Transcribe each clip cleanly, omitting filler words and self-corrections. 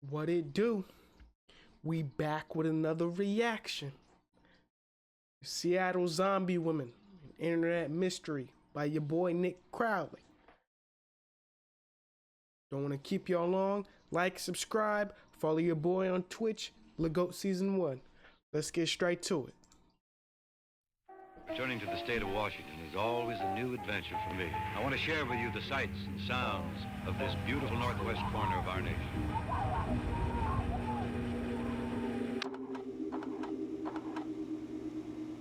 What it do? We back with another reaction. Seattle Zombie Woman, an internet mystery by your boy Nick Crowley. Don't want to keep y'all long. Like, subscribe, follow your boy on Twitch, Legoat Season 1. Let's get straight to it. Returning to the state of Washington is always a new adventure for me. I want to share with you the sights and sounds of this beautiful northwest corner of our nation.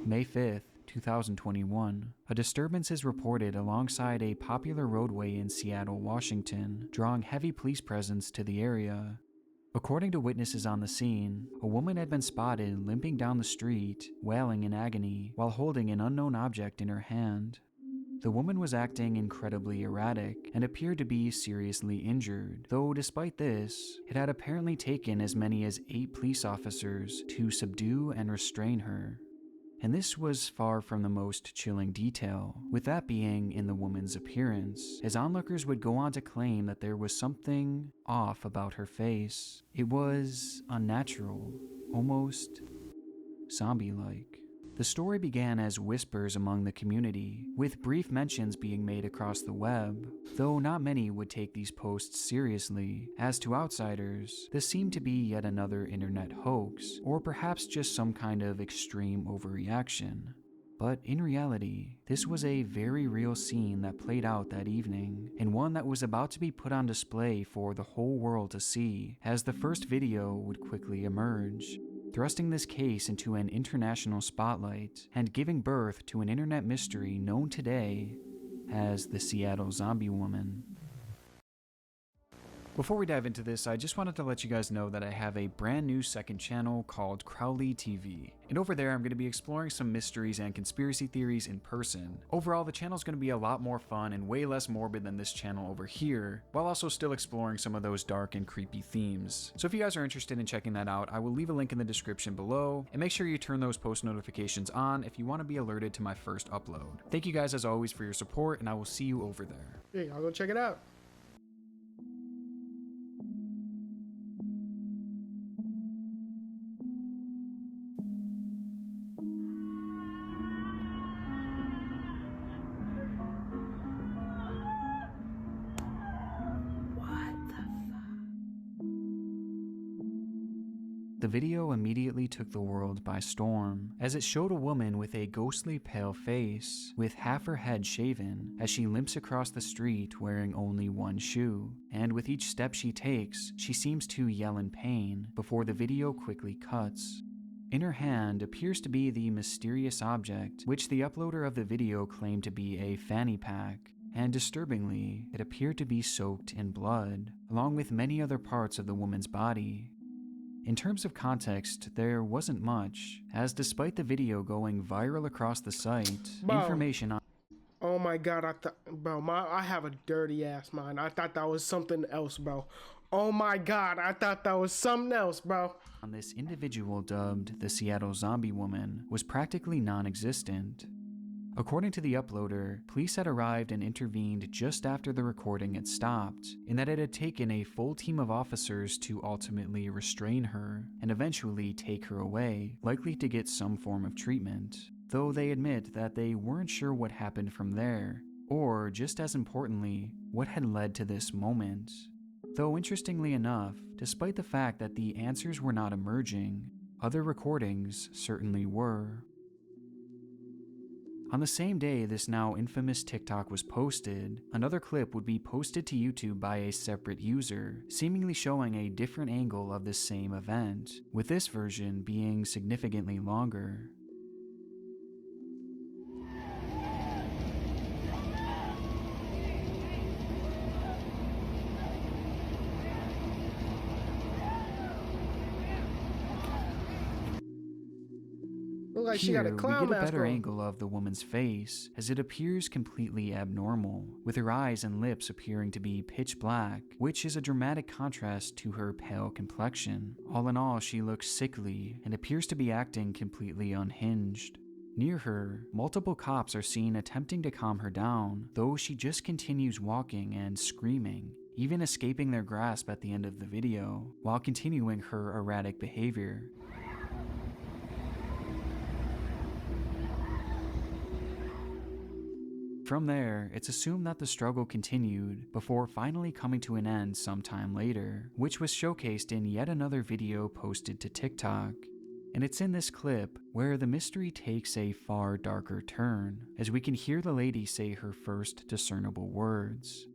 May 5th, 2021, a disturbance is reported alongside a popular roadway in Seattle, Washington, drawing heavy police presence to the area. According to witnesses on the scene, a woman had been spotted limping down the street, wailing in agony, while holding an unknown object in her hand. The woman was acting incredibly erratic and appeared to be seriously injured, though despite this, it had apparently taken as many as 8 police officers to subdue and restrain her. And this was far from the most chilling detail, with that being in the woman's appearance, as onlookers would go on to claim that there was something off about her face. It was unnatural, almost zombie-like. The story began as whispers among the community, with brief mentions being made across the web, though not many would take these posts seriously. As to outsiders, this seemed to be yet another internet hoax, or perhaps just some kind of extreme overreaction. But in reality, this was a very real scene that played out that evening, and one that was about to be put on display for the whole world to see, as the first video would quickly emerge, thrusting this case into an international spotlight and giving birth to an internet mystery known today as the Seattle Zombie Woman. Before we dive into this, I just wanted to let you guys know that I have a brand new second channel called Crowley TV. And over there, I'm going to be exploring some mysteries and conspiracy theories in person. Overall, the channel is going to be a lot more fun and way less morbid than this channel over here, while also still exploring some of those dark and creepy themes. So if you guys are interested in checking that out, I will leave a link in the description below, and make sure you turn those post notifications on if you want to be alerted to my first upload. Thank you guys as always for your support, and I will see you over there. Hey, I'll go check it out. The video immediately took the world by storm, as it showed a woman with a ghostly pale face, with half her head shaven, as she limps across the street wearing only one shoe, and with each step she takes, she seems to yell in pain, before the video quickly cuts. In her hand appears to be the mysterious object, which the uploader of the video claimed to be a fanny pack, and disturbingly, it appeared to be soaked in blood, along with many other parts of the woman's body. In terms of context, there wasn't much, as despite the video going viral across the site, information on— Oh my god, I have a dirty ass mind. I thought that was something else, bro. Oh my god, I thought that was something else, bro. On this individual dubbed the Seattle Zombie Woman was practically non-existent. According to the uploader, police had arrived and intervened just after the recording had stopped, in that it had taken a full team of officers to ultimately restrain her and eventually take her away, likely to get some form of treatment, though they admit that they weren't sure what happened from there, or, just as importantly, what had led to this moment. Though interestingly enough, despite the fact that the answers were not emerging, other recordings certainly were. On the same day this now infamous TikTok was posted, another clip would be posted to YouTube by a separate user, seemingly showing a different angle of the same event, with this version being significantly longer. Look like she Here, got a clown we get a mask better on. angle of the woman's face, as it appears completely abnormal, with her eyes and lips appearing to be pitch black, which is a dramatic contrast to her pale complexion. All in all, she looks sickly and appears to be acting completely unhinged. Near her, multiple cops are seen attempting to calm her down, though she just continues walking and screaming, even escaping their grasp at the end of the video, while continuing her erratic behavior. From there, it's assumed that the struggle continued before finally coming to an end sometime later, which was showcased in yet another video posted to TikTok. And it's in this clip where the mystery takes a far darker turn, as we can hear the lady say her first discernible words.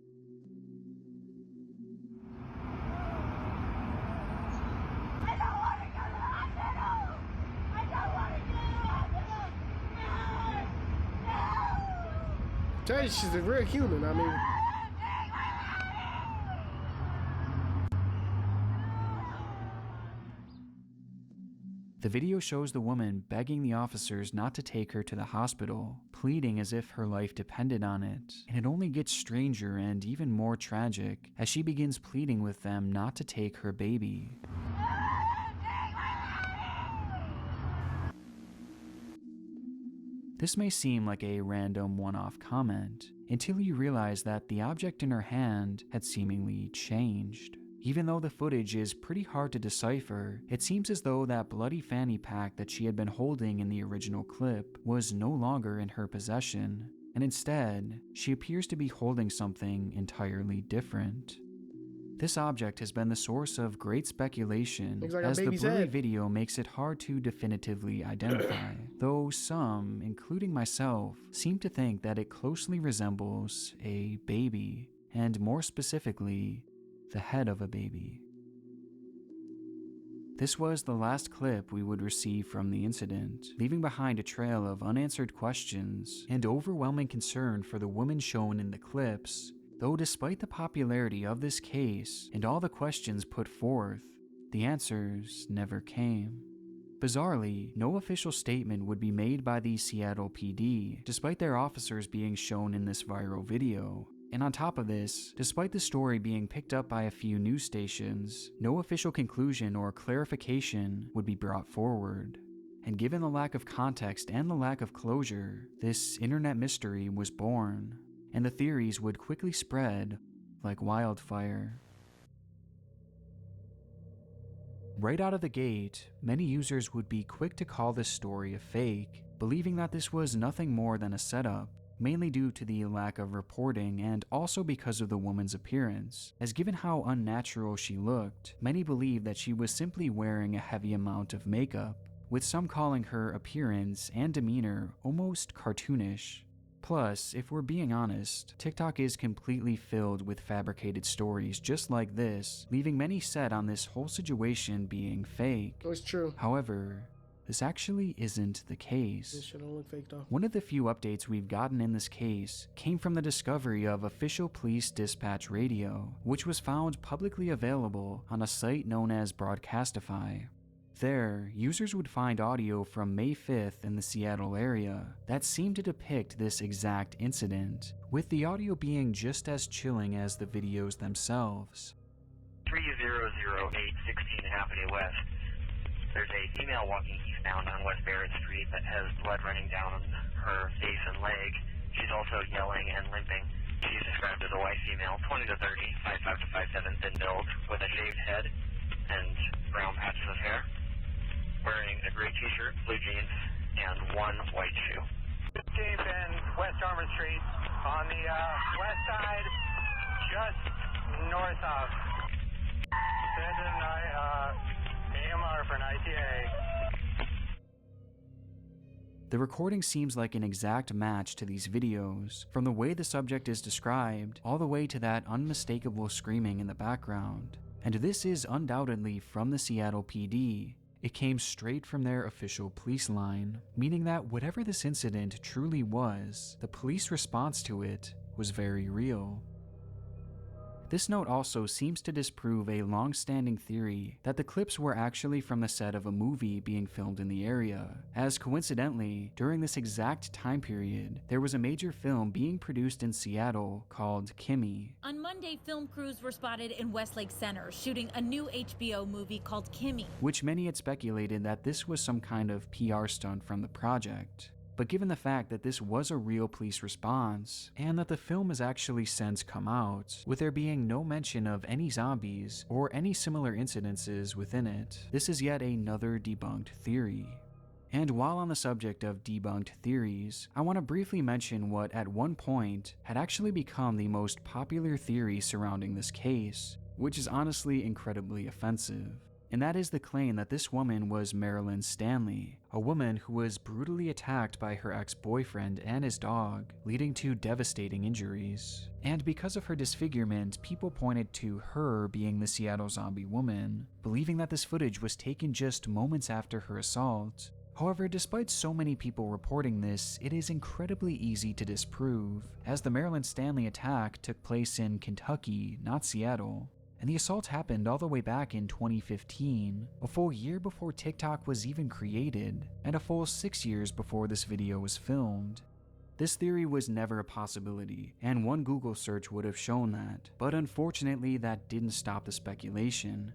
Tell you, she's a real human. I mean, the video shows the woman begging the officers not to take her to the hospital, pleading as if her life depended on it, and it only gets stranger and even more tragic as she begins pleading with them not to take her baby. This may seem like a random one-off comment, until you realize that the object in her hand had seemingly changed. Even though the footage is pretty hard to decipher, it seems as though that bloody fanny pack that she had been holding in the original clip was no longer in her possession, and instead, she appears to be holding something entirely different. This object has been the source of great speculation, looks like as a the baby's blurry head. video makes it hard to definitively identify, though some, including myself, seem to think that it closely resembles a baby, and more specifically, the head of a baby. This was the last clip we would receive from the incident, leaving behind a trail of unanswered questions and overwhelming concern for the woman shown in the clips. Though despite the popularity of this case and all the questions put forth, the answers never came. Bizarrely, no official statement would be made by the Seattle PD, despite their officers being shown in this viral video. And on top of this, despite the story being picked up by a few news stations, no official conclusion or clarification would be brought forward. And given the lack of context and the lack of closure, this internet mystery was born, and the theories would quickly spread like wildfire. Right out of the gate, many users would be quick to call this story a fake, believing that this was nothing more than a setup, mainly due to the lack of reporting and also because of the woman's appearance, as given how unnatural she looked, many believed that she was simply wearing a heavy amount of makeup, with some calling her appearance and demeanor almost cartoonish. Plus, if we're being honest, TikTok is completely filled with fabricated stories just like this, leaving many set on this whole situation being fake. it's true. However, this actually isn't the This case. shit don't look fake though. One of the few updates we've gotten in this case came from the discovery of official police dispatch radio, which was found publicly available on a site known as Broadcastify. There, users would find audio from May 5th in the Seattle area that seemed to depict this exact incident, with the audio being just as chilling as the videos themselves. 3008 16th Avenue West. There's a female walking eastbound on West Barrett Street that has blood running down her face and leg. She's also yelling and limping. She's described as a white female, 20 to 30, 5'5 to 5'7", thin build, with a shaved head and brown patches of hair, wearing a gray t-shirt, blue jeans, and one white shoe. James and West Armour Street on the west side, just north of. Send an AMR for an ITA. The recording seems like an exact match to these videos, from the way the subject is described all the way to that unmistakable screaming in the background. And this is undoubtedly from the Seattle PD. It came straight from their official police line, meaning that whatever this incident truly was, the police response to it was very real. This note also seems to disprove a long-standing theory that the clips were actually from the set of a movie being filmed in the area, as coincidentally, during this exact time period, there was a major film being produced in Seattle called Kimmy. On Monday, film crews were spotted in Westlake Center shooting a new HBO movie called Kimmy. Which many had speculated that this was some kind of PR stunt from the project. But given the fact that this was a real police response, and that the film has actually since come out, with there being no mention of any zombies or any similar incidences within it, this is yet another debunked theory. And while on the subject of debunked theories, I want to briefly mention what at one point had actually become the most popular theory surrounding this case, which is honestly incredibly offensive. And that is the claim that this woman was Marilyn Stanley, a woman who was brutally attacked by her ex-boyfriend and his dog, leading to devastating injuries. And because of her disfigurement, people pointed to her being the Seattle zombie woman, believing that this footage was taken just moments after her assault. However, despite so many people reporting this, it is incredibly easy to disprove, as the Marilyn Stanley attack took place in Kentucky, not Seattle. And the assault happened all the way back in 2015, a full year before TikTok was even created, and a full 6 years before this video was filmed. This theory was never a possibility, and one Google search would have shown that, but unfortunately that didn't stop the speculation.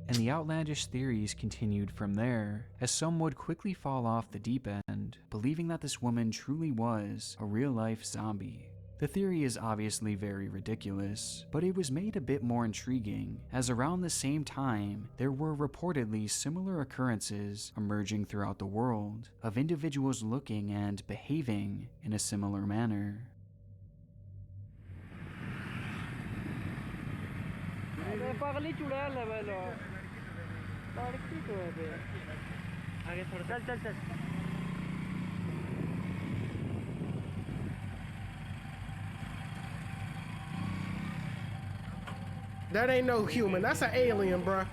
And the outlandish theories continued from there, as some would quickly fall off the deep end, believing that this woman truly was a real-life zombie. The theory is obviously very ridiculous, but it was made a bit more intriguing, as around the same time, there were reportedly similar occurrences emerging throughout the world, of individuals looking and behaving in a similar manner. That ain't no human. That's an alien, bruh.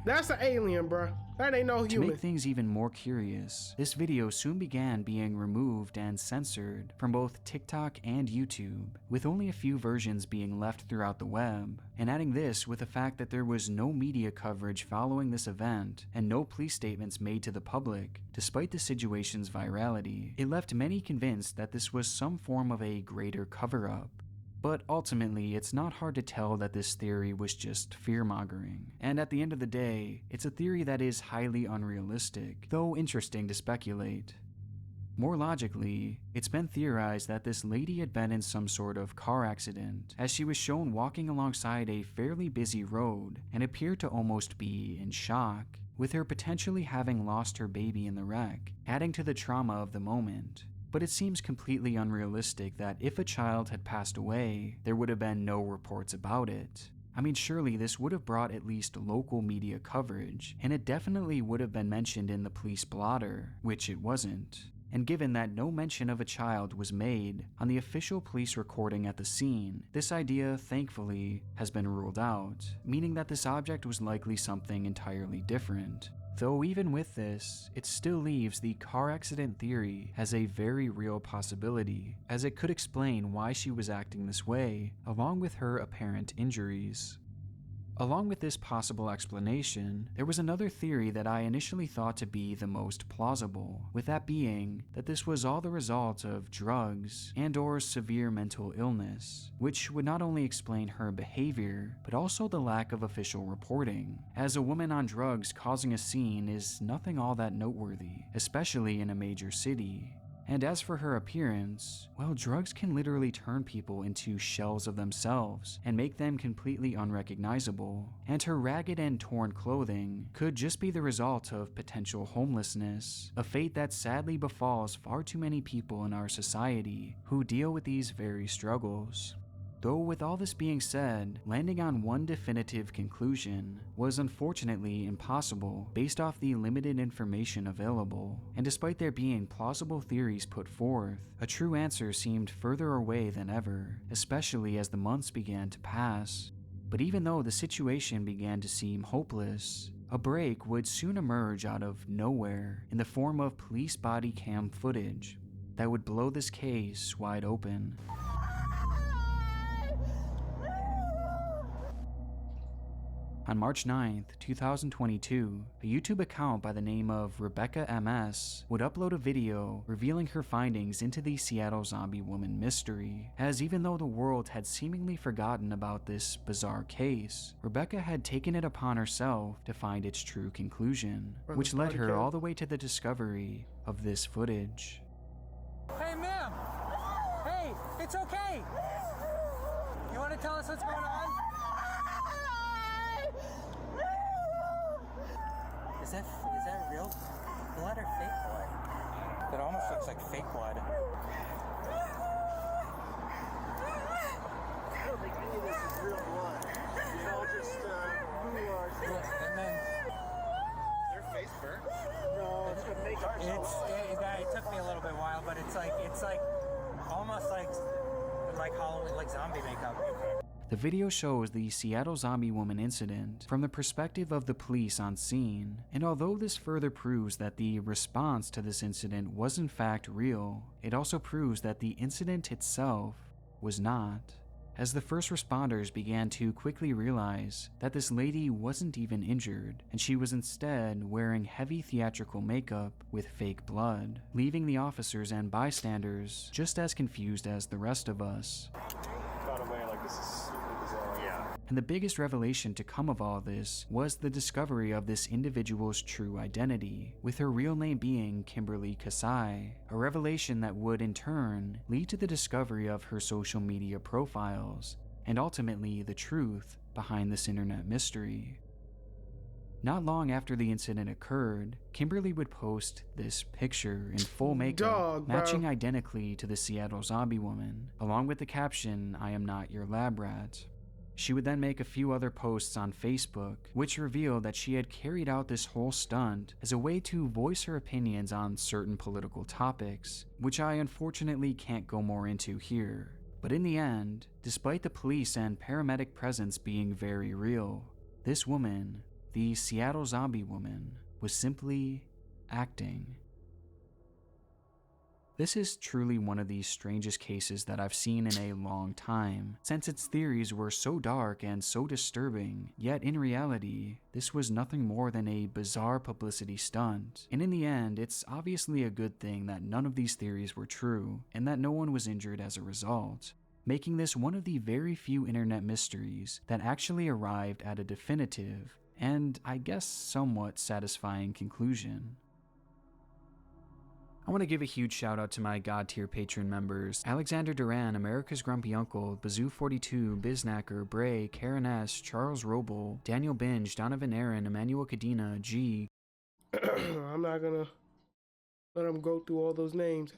That's an alien, bruh. That ain't no To human. make things even more curious, this video soon began being removed and censored from both TikTok and YouTube, with only a few versions being left throughout the web. And adding this with the fact that there was no media coverage following this event and no police statements made to the public, despite the situation's virality, it left many convinced that this was some form of a greater cover-up. But ultimately, it's not hard to tell that this theory was just fear-mongering. And at the end of the day, it's a theory that is highly unrealistic, though interesting to speculate. More logically, it's been theorized that this lady had been in some sort of car accident, as she was shown walking alongside a fairly busy road and appeared to almost be in shock, with her potentially having lost her baby in the wreck, adding to the trauma of the moment. But it seems completely unrealistic that if a child had passed away, there would have been no reports about it. I mean, surely this would have brought at least local media coverage, and it definitely would have been mentioned in the police blotter, which it wasn't. And given that no mention of a child was made on the official police recording at the scene, this idea, thankfully, has been ruled out, meaning that this object was likely something entirely different. Though even with this, it still leaves the car accident theory as a very real possibility, as it could explain why she was acting this way, along with her apparent injuries. Along with this possible explanation, there was another theory that I initially thought to be the most plausible, with that being that this was all the result of drugs and/or severe mental illness, which would not only explain her behavior, but also the lack of official reporting, as a woman on drugs causing a scene is nothing all that noteworthy, especially in a major city. And as for her appearance, well, drugs can literally turn people into shells of themselves and make them completely unrecognizable, and her ragged and torn clothing could just be the result of potential homelessness, a fate that sadly befalls far too many people in our society who deal with these very struggles. Though with all this being said, landing on one definitive conclusion was unfortunately impossible based off the limited information available, and despite there being plausible theories put forth, a true answer seemed further away than ever, especially as the months began to pass. But even though the situation began to seem hopeless, a break would soon emerge out of nowhere in the form of police body cam footage that would blow this case wide open. On March 9th, 2022, a YouTube account by the name of Rebecca MS would upload a video revealing her findings into the Seattle zombie woman mystery, as even though the world had seemingly forgotten about this bizarre case, Rebecca had taken it upon herself to find its true conclusion, which led her all the way to the discovery of this footage. Hey, ma'am! Hey, it's okay! You want to tell us what's going on? Is that real blood or fake blood? It almost looks like fake blood. I don't think any of this is real blood. It's all just And then their face burnt. No, it's gonna make it took me a little bit while, but it's like almost like Halloween, like zombie makeup. The video shows the Seattle zombie woman incident from the perspective of the police on scene, and although this further proves that the response to this incident was in fact real, it also proves that the incident itself was not, as the first responders began to quickly realize that this lady wasn't even injured, and she was instead wearing heavy theatrical makeup with fake blood, leaving the officers and bystanders just as confused as the rest of us. got away like this is super bizarre. Yeah. And the biggest revelation to come of all this was the discovery of this individual's true identity, with her real name being Kimberly Kasai, a revelation that would in turn lead to the discovery of her social media profiles, and ultimately the truth behind this internet mystery. Not long after the incident occurred, Kimberly would post this picture in full makeup, matching identically to the Seattle zombie woman, along with the caption, "I am not your lab rat." She would then make a few other posts on Facebook, which revealed that she had carried out this whole stunt as a way to voice her opinions on certain political topics, which I unfortunately can't go more into here. But in the end, despite the police and paramedic presence being very real, this woman, the Seattle zombie woman, was simply acting. This is truly one of the strangest cases that I've seen in a long time, since its theories were so dark and so disturbing, yet in reality, this was nothing more than a bizarre publicity stunt. And in the end, it's obviously a good thing that none of these theories were true, and that no one was injured as a result, making this one of the very few internet mysteries that actually arrived at a definitive, and I guess somewhat satisfying conclusion. I want to give a huge shout out to my God tier patron members: Alexander Duran, America's Grumpy Uncle, Bazoo42, Biznacker, Bray, Karen S, Charles Roble, Daniel Binge, Donovan Aaron, Emmanuel Cadena, G. I'm not gonna let him go through all those names.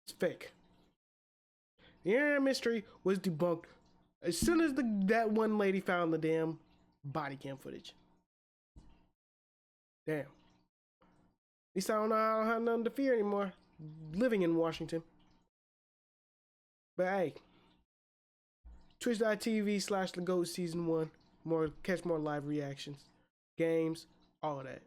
It's fake. The internet mystery was debunked as soon as that one lady found the damn body cam footage. Damn. At least I don't have nothing to fear anymore living in Washington. But hey, twitch.tv/thegoat season 1. Catch more live reactions, games, all of that.